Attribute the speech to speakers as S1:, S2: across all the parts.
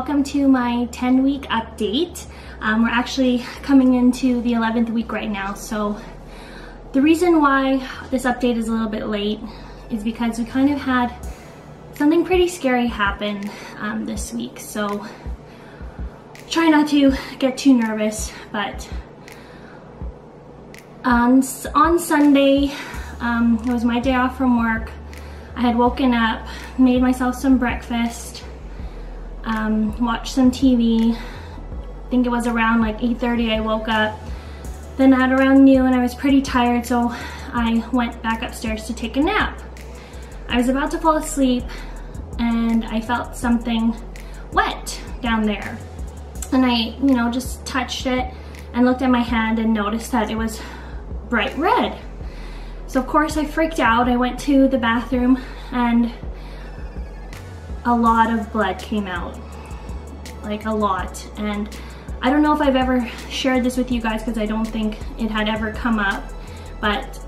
S1: welcome to my 10-week update. We're actually coming into the 11th week right now, so the reason why this update is a little bit late is because we kind of had something pretty scary happen this week, so try not to get too nervous. But on Sunday, it was my day off from work. I had woken up, made myself some breakfast, watched some TV. I think it was around like 8:30 I woke up. Then at around noon I was pretty tired, so I went back upstairs to take a nap. I was about to fall asleep and I felt something wet down there. And I, just touched it and looked at my hand and noticed that it was bright red. So of course I freaked out. I went to the bathroom and a lot of blood came out, like a lot. And I don't know if I've ever shared this with you guys because I don't think it had ever come up, but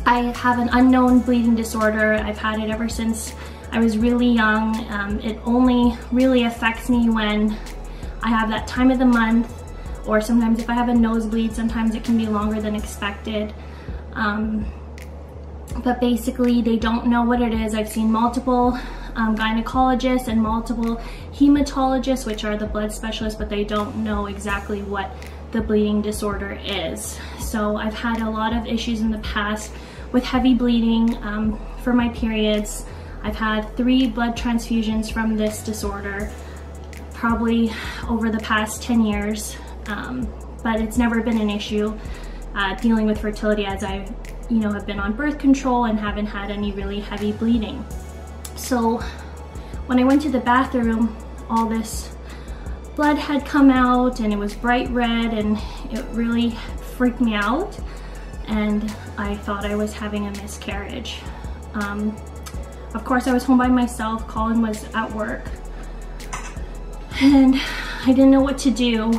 S1: I have an unknown bleeding disorder. I've had it ever since I was really young. It only really affects me when I have that time of the month, or sometimes if I have a nosebleed, sometimes it can be longer than expected. But basically they don't know what it is. I've seen multiple gynecologists and multiple hematologists, which are the blood specialists, but they don't know exactly what the bleeding disorder is. So I've had a lot of issues in the past with heavy bleeding for my periods. I've had 3 blood transfusions from this disorder, probably over the past 10 years, but it's never been an issue dealing with fertility, as I have been on birth control and haven't had any really heavy bleeding. So when I went to the bathroom, all this blood had come out and it was bright red, and it really freaked me out, and I thought I was having a miscarriage. Of course I was home by myself. Colin was at work and I didn't know what to do.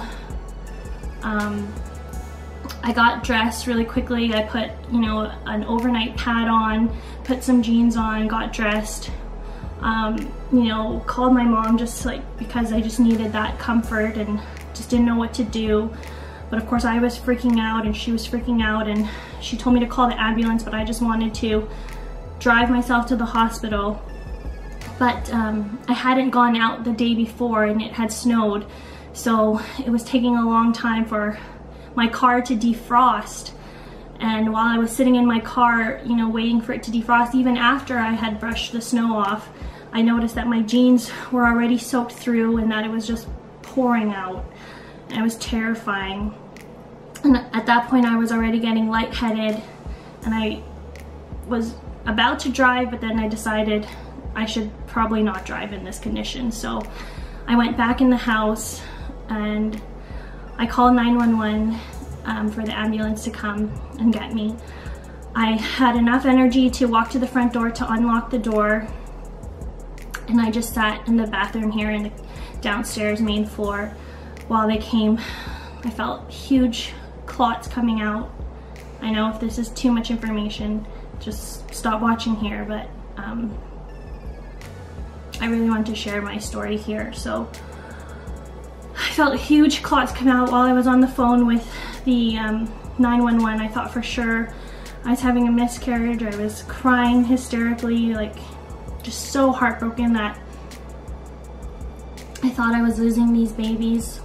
S1: I got dressed really quickly. I put, an overnight pad on, put some jeans on, got dressed, called my mom just because I just needed that comfort and just didn't know what to do. But of course I was freaking out and she was freaking out, and she told me to call the ambulance, but I just wanted to drive myself to the hospital. But I hadn't gone out the day before and it had snowed, so it was taking a long time for my car to defrost. And while I was sitting in my car, waiting for it to defrost, even after I had brushed the snow off, I noticed that my jeans were already soaked through and that it was just pouring out. And it was terrifying. And at that point I was already getting lightheaded, and I was about to drive, but then I decided I should probably not drive in this condition. So I went back in the house and I called 911 for the ambulance to come and get me. I had enough energy to walk to the front door to unlock the door, and I just sat in the bathroom here in the downstairs main floor while they came. I felt huge clots coming out. I know if this is too much information, just stop watching here, but I really want to share my story here. So I felt huge clots come out while I was on the phone with the 911. I thought for sure I was having a miscarriage. I was crying hysterically, just so heartbroken that I thought I was losing these babies.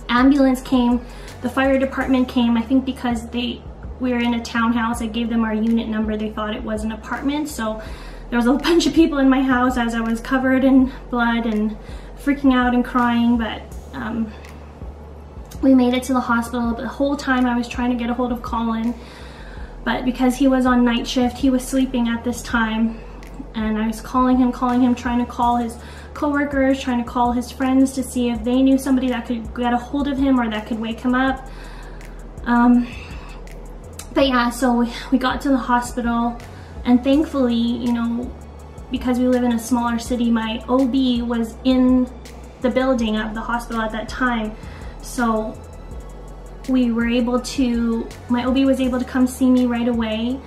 S1: Ambulance came, the fire department came. I think because we were in a townhouse, I gave them our unit number. They thought it was an apartment, so there was a bunch of people in my house as I was covered in blood and freaking out and crying. But we made it to the hospital. But the whole time I was trying to get a hold of Colin, but because he was on night shift, he was sleeping at this time, and I was calling him, trying to call his coworkers, trying to call his friends to see if they knew somebody that could get a hold of him or that could wake him up. But yeah, so we got to the hospital, and thankfully, because we live in a smaller city, my OB was in the building of the hospital at that time. So we were able to, my OB was able to come see me right away.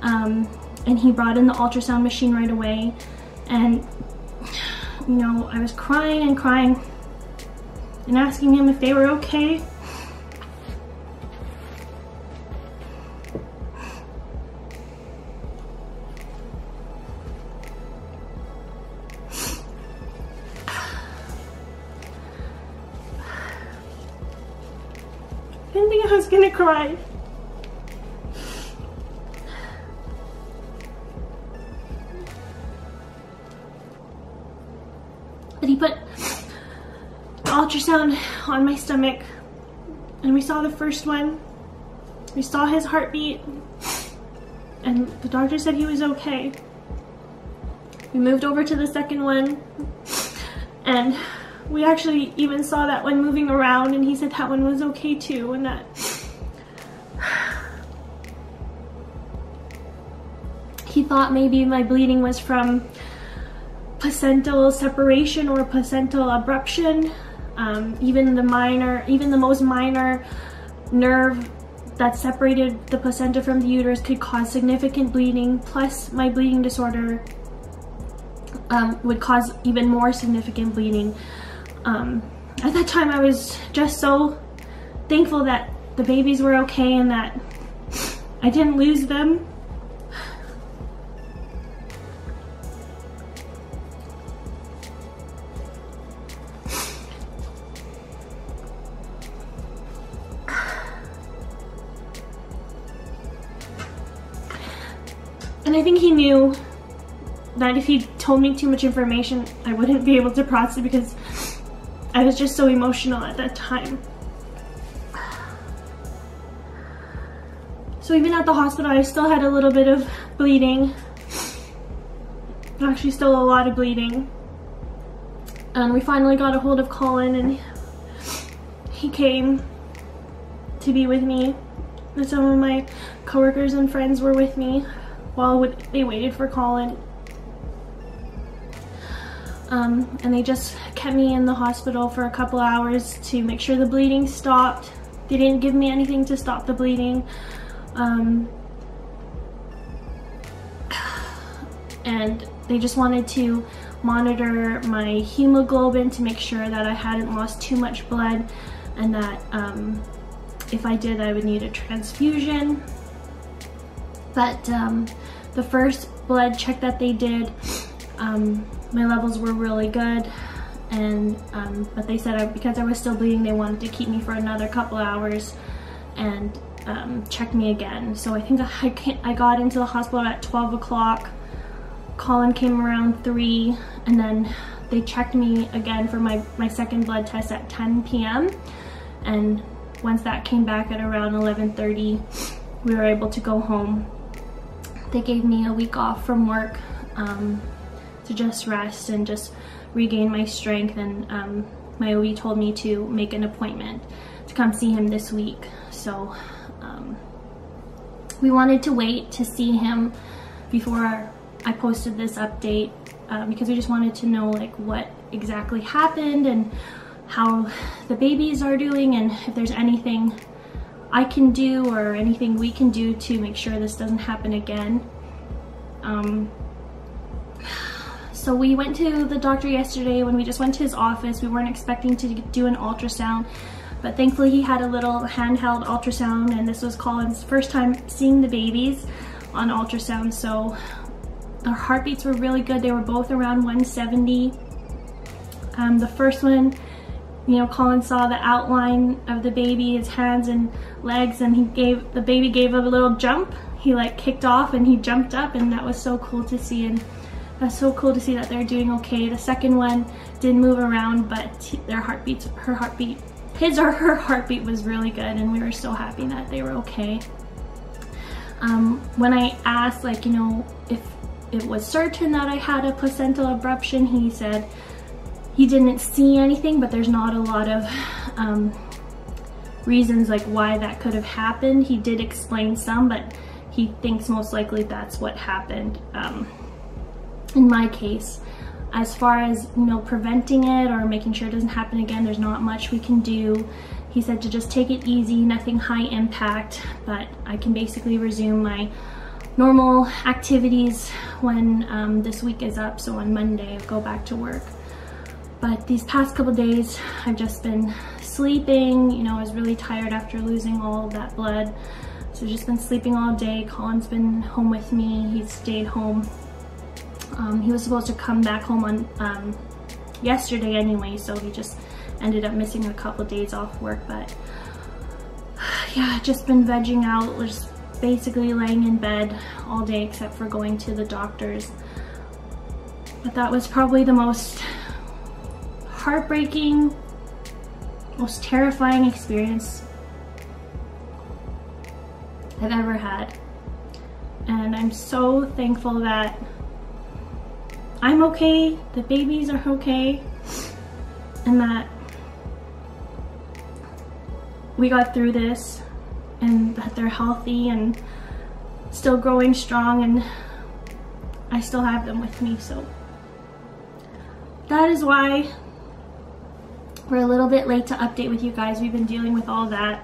S1: And he brought in the ultrasound machine right away. And you know, I was crying and crying and asking him if they were okay. I didn't think I was gonna cry. But he put ultrasound on my stomach and we saw the first one. We saw his heartbeat and the doctor said he was okay. We moved over to the second one and we actually even saw that one moving around and he said that one was okay too, and that he thought maybe my bleeding was from placental separation or placental abruption. Even the most minor nerve that separated the placenta from the uterus could cause significant bleeding, plus my bleeding disorder would cause even more significant bleeding. At that time I was just so thankful that the babies were okay and that I didn't lose them. And I think he knew that if he told me too much information, I wouldn't be able to process it because I was just so emotional at that time. So even at the hospital, I still had a little bit of bleeding. Actually, still a lot of bleeding. And we finally got a hold of Colin and he came to be with me. And some of my coworkers and friends were with me while they waited for Colin. And they just kept me in the hospital for a couple hours to make sure the bleeding stopped. They didn't give me anything to stop the bleeding. And they just wanted to monitor my hemoglobin to make sure that I hadn't lost too much blood and that if I did, I would need a transfusion. But the first blood check that they did, my levels were really good, and but they said because I was still bleeding, they wanted to keep me for another couple hours and check me again. So I think I got into the hospital at 12 o'clock. Colin came around 3, and then they checked me again for my second blood test at 10 p.m. And once that came back at around 11:30, we were able to go home. They gave me a week off from work to just rest and just regain my strength, and my OB told me to make an appointment to come see him this week. So we wanted to wait to see him before I posted this update because we just wanted to know like what exactly happened and how the babies are doing and if there's anything I can do or anything we can do to make sure this doesn't happen again. So we went to the doctor yesterday. When we just went to his office, we weren't expecting to do an ultrasound, but thankfully he had a little handheld ultrasound, and this was Colin's first time seeing the babies on ultrasound. So their heartbeats were really good. They were both around 170. The first one, you know, Colin saw the outline of the baby, his hands and legs, and the baby gave a little jump. He like kicked off and he jumped up, and that was so cool to see, and that's so cool to see that they're doing okay. The second one didn't move around, but her heartbeat was really good, and we were so happy that they were okay. When I asked, like, you know, if it was certain that I had a placental abruption, he said he didn't see anything, but there's not a lot of reasons like why that could have happened. He did explain some, but he thinks most likely that's what happened. In my case, as far as, you know, preventing it or making sure it doesn't happen again, there's not much we can do. He said to just take it easy, nothing high impact, but I can basically resume my normal activities when this week is up. So on Monday, I'll go back to work. But these past couple days, I've just been sleeping. You know, I was really tired after losing all of that blood. So I've just been sleeping all day. Colin's been home with me. He stayed home. He was supposed to come back home on yesterday anyway, so he just ended up missing a couple days off work. But yeah, just been vegging out, just basically laying in bed all day except for going to the doctors. But that was probably the most heartbreaking, most terrifying experience I've ever had. And I'm so thankful that I'm okay, the babies are okay, and that we got through this, and that they're healthy and still growing strong, and I still have them with me. So that is why we're a little bit late to update with you guys. We've been dealing with all that.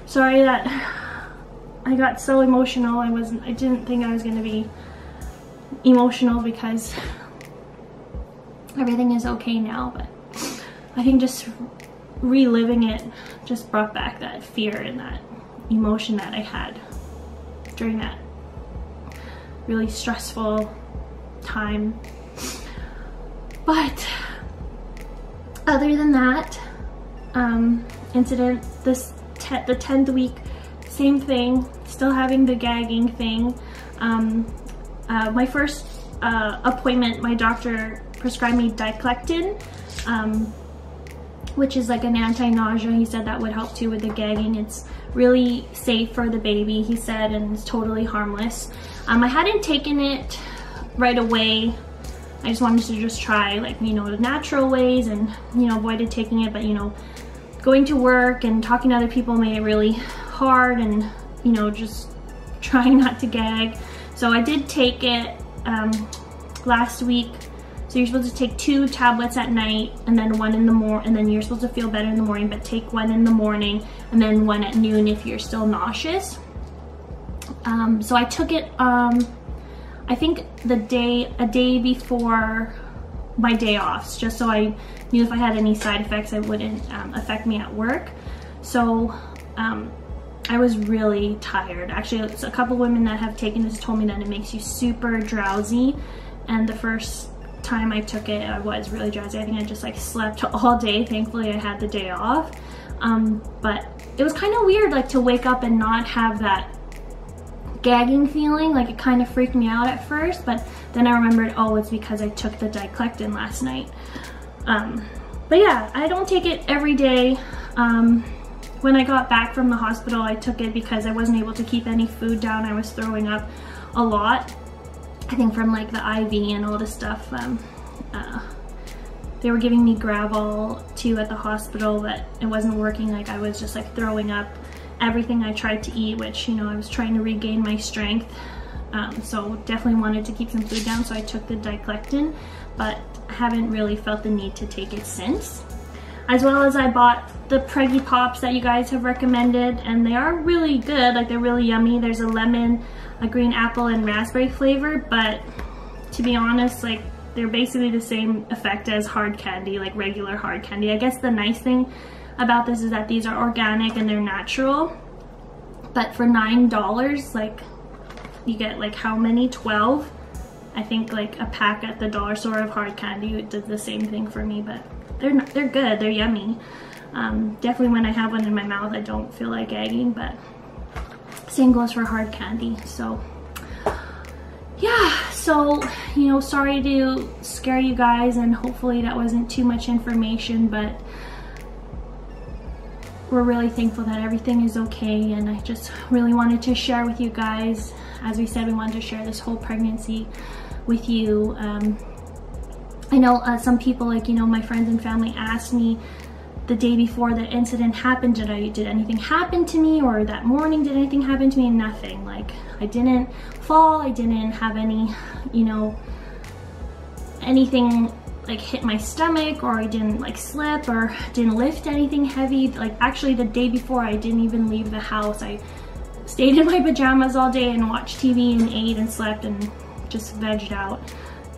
S1: Sorry that I got so emotional. I didn't think I was gonna be emotional because everything is okay now, but I think just reliving it just brought back that fear and that emotion that I had during that really stressful time. But other than that incident, the 10th week, same thing, still having the gagging thing. My first appointment, my doctor prescribed me Diclectin, which is like an anti-nausea. He said that would help too with the gagging. It's really safe for the baby, he said, and it's totally harmless. I hadn't taken it right away. I just wanted to just try, like, you know, the natural ways, and, you know, avoided taking it. But, you know, going to work and talking to other people made it really hard, and, you know, just trying not to gag. So I did take it last week. So you're supposed to take 2 tablets at night and then 1 in the morning, and then you're supposed to feel better in the morning, but take 1 in the morning and then 1 at noon if you're still nauseous. So I took it, I think a day before my day offs, just so I knew if I had any side effects, it wouldn't affect me at work. So I was really tired. Actually, a couple women that have taken this told me that it makes you super drowsy, and the first time I took it, I was really drowsy. I think I just like slept all day. Thankfully I had the day off. But it was kind of weird, like, to wake up and not have that gagging feeling. Like, it kind of freaked me out at first, but then I remembered, oh, it's because I took the Diclectin last night. But yeah, I don't take it every day. When I got back from the hospital, I took it because I wasn't able to keep any food down. I was throwing up a lot, I think from like the IV and all this stuff. They were giving me Gravol too at the hospital, but it wasn't working. Like, I was just like throwing up everything I tried to eat, which, you know, I was trying to regain my strength. So definitely wanted to keep some food down, so I took the Diclectin, but I haven't really felt the need to take it since. As well as I bought the Preggy Pops that you guys have recommended, and they are really good. Like, they're really yummy. There's a lemon, a green apple, and raspberry flavor, but to be honest, like, they're basically the same effect as hard candy, like regular hard candy. I guess the nice thing about this is that these are organic and they're natural, but for $9, like, you get like how many? 12? I think like a pack at the dollar store of hard candy. It did the same thing for me, but they're good, they're yummy. Definitely when I have one in my mouth, I don't feel like gagging, but same goes for hard candy. So yeah, so, you know, sorry to scare you guys, and hopefully that wasn't too much information, but we're really thankful that everything is okay, and I just really wanted to share with you guys. As we said, we wanted to share this whole pregnancy with you. I know some people, like, you know, my friends and family asked me the day before the incident happened, did anything happen to me, or that morning did anything happen to me? And nothing. Like, I didn't fall, I didn't have any, you know, anything like hit my stomach, or I didn't like slip, or didn't lift anything heavy. Like, actually the day before, I didn't even leave the house. I stayed in my pajamas all day and watched TV and ate and slept and just vegged out.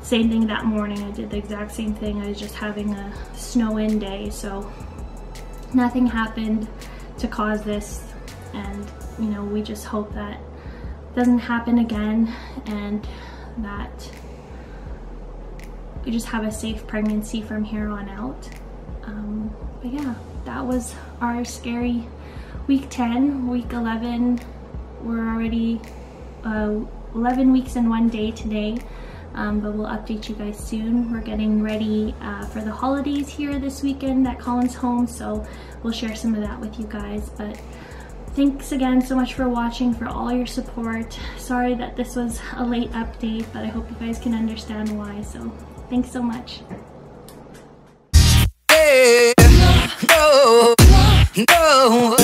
S1: same thing that morning. I did the exact same thing. I was just having a snow-in day, so nothing happened to cause this, and you know, we just hope that it doesn't happen again and that we just have a safe pregnancy from here on out. But yeah, that was our scary week 10. Week 11, we're already 11 weeks and 1 day today, but we'll update you guys soon. We're getting ready for the holidays here this weekend at Colin's home, so we'll share some of that with you guys. But thanks again so much for watching, for all your support. Sorry that this was a late update, but I hope you guys can understand why, so thanks so much.
S2: No.